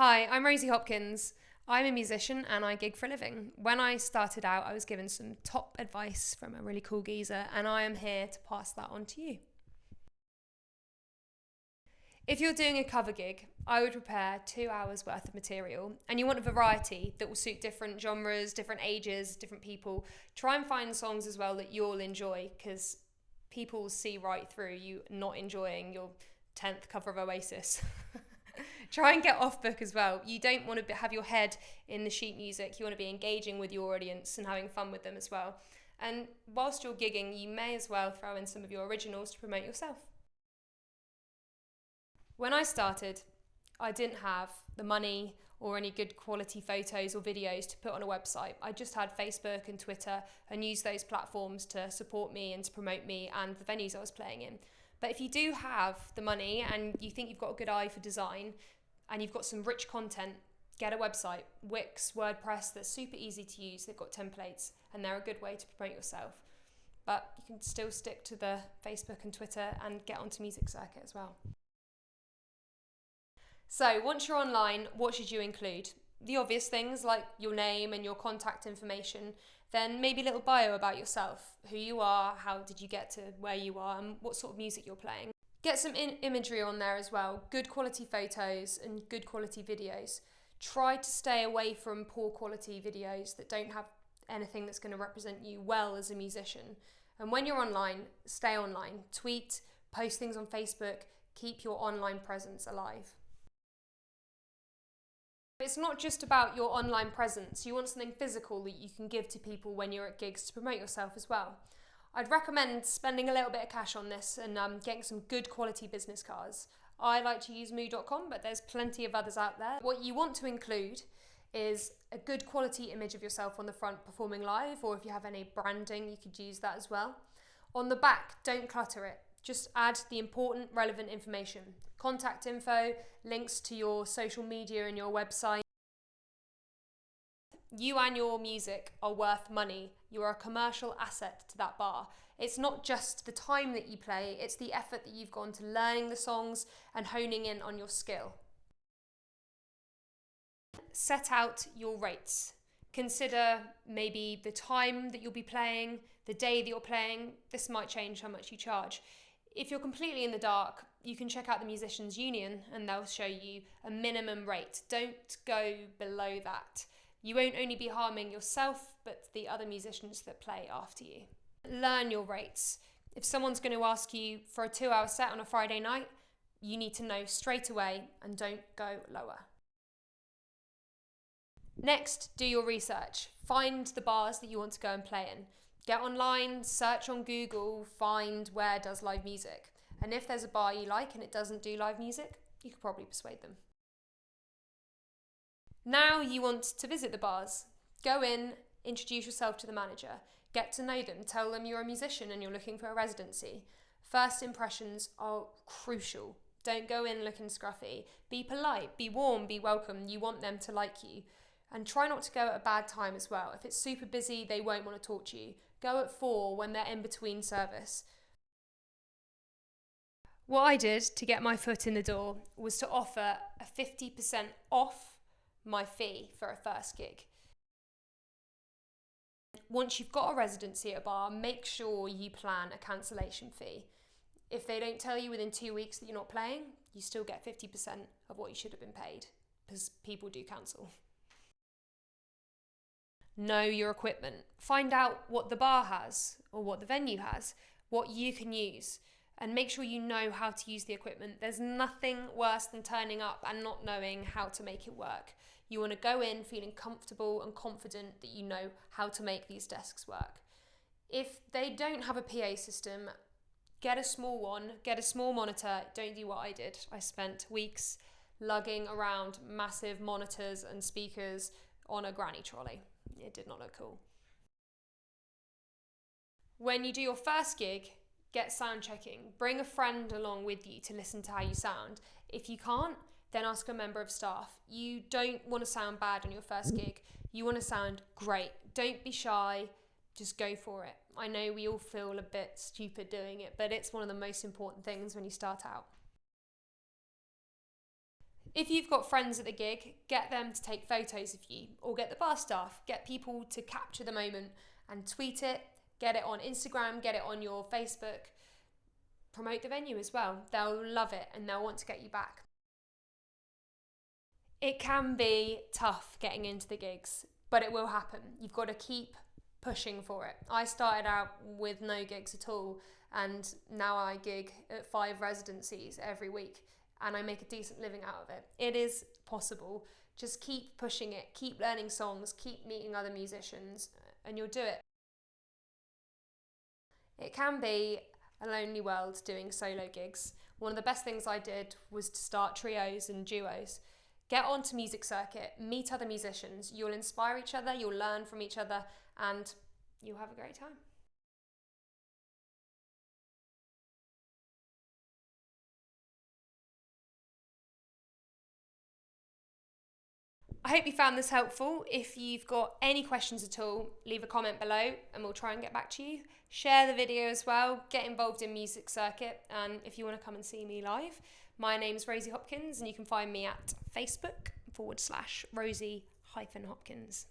Hi, I'm Rosie Hopkins. I'm a musician and I gig for a living. When I started out, I was given some top advice from a really cool geezer, and I am here to pass that on to you. If you're doing a cover gig, I would prepare 2 hours worth of material, and you want a variety that will suit different genres, different ages, different people. Try and find songs as well that you'll enjoy, because people will see right through you not enjoying your 10th cover of Oasis. Try and get off book as well. You don't want to have your head in the sheet music. You want to be engaging with your audience and having fun with them as well. And whilst you're gigging, you may as well throw in some of your originals to promote yourself. When I started, I didn't have the money or any good quality photos or videos to put on a website. I just had Facebook and Twitter and used those platforms to support me and to promote me and the venues I was playing in. But if you do have the money and you think you've got a good eye for design and you've got some rich content, get a website. Wix, WordPress, they're super easy to use. They've got templates and they're a good way to promote yourself. But you can still stick to the Facebook and Twitter and get onto musiCircuit as well. So once you're online, what should you include? The obvious things like your name and your contact information, then maybe a little bio about yourself, who you are, how did you get to where you are, and what sort of music you're playing. Get some imagery on there as well, good quality photos and good quality videos. Try to stay away from poor quality videos that don't have anything that's going to represent you well as a musician. And when you're online, stay online. Tweet, post things on Facebook, keep your online presence alive. It's not just about your online presence. You want something physical that you can give to people when you're at gigs to promote yourself as well. I'd recommend spending a little bit of cash on this and getting some good quality business cards. I like to use moo.com, but there's plenty of others out there. What you want to include is a good quality image of yourself on the front performing live, or if you have any branding, you could use that as well. On the back, don't clutter it. Just add the important, relevant information. Contact info, links to your social media and your website. You and your music are worth money. You are a commercial asset to that bar. It's not just the time that you play, it's the effort that you've gone to learning the songs and honing in on your skill. Set out your rates. Consider maybe the time that you'll be playing, the day that you're playing. This might change how much you charge. If you're completely in the dark, you can check out the Musicians Union and they'll show you a minimum rate. Don't go below that. You won't only be harming yourself, but the other musicians that play after you. Learn your rates. If someone's going to ask you for a 2-hour set on a Friday night, you need to know straight away and don't go lower. Next, do your research. Find the bars that you want to go and play in. Get online, search on Google, find where does live music. And if there's a bar you like and it doesn't do live music, you could probably persuade them. Now you want to visit the bars. Go in, introduce yourself to the manager, get to know them, tell them you're a musician and you're looking for a residency. First impressions are crucial. Don't go in looking scruffy. Be polite, be warm, be welcome. You want them to like you. And try not to go at a bad time as well. If it's super busy, they won't want to talk to you. Go at 4 when they're in between service. What I did to get my foot in the door was to offer a 50% off my fee for a first gig. Once you've got a residency at a bar, make sure you plan a cancellation fee. If they don't tell you within 2 weeks that you're not playing, you still get 50% of what you should have been paid, because people do cancel. Know your equipment. Find out what the bar has or what the venue has, what you can use, and make sure you know how to use the equipment. There's nothing worse than turning up and not knowing how to make it work. You want to go in feeling comfortable and confident that you know how to make these desks work. If they don't have a PA system, get a small one, get a small monitor. Don't do what I did. I spent weeks lugging around massive monitors and speakers on a granny trolley. It did not look cool. When you do your first gig, get sound checking. Bring a friend along with you to listen to how you sound. If you can't, then ask a member of staff. You don't want to sound bad on your first gig. You want to sound great. Don't be shy. Just go for it. I know we all feel a bit stupid doing it, but it's one of the most important things when you start out. If you've got friends at the gig, get them to take photos of you, or get the bar staff, get people to capture the moment and tweet it, get it on Instagram, get it on your Facebook. Promote the venue as well. They'll love it and they'll want to get you back. It can be tough getting into the gigs, but it will happen. You've got to keep pushing for it. I started out with no gigs at all, and now I gig at 5 residencies every week, and I make a decent living out of it. It is possible. Just keep pushing it, keep learning songs, keep meeting other musicians, and you'll do it. It can be a lonely world doing solo gigs. One of the best things I did was to start trios and duos. Get onto musiCircuit, meet other musicians, you'll inspire each other, you'll learn from each other, and you'll have a great time. I hope you found this helpful. If you've got any questions at all, leave a comment below and we'll try and get back to you. Share the video as well, get involved in musiCircuit, and if you want to come and see me live, my name's Rosie Hopkins and you can find me at Facebook /Rosie-Hopkins.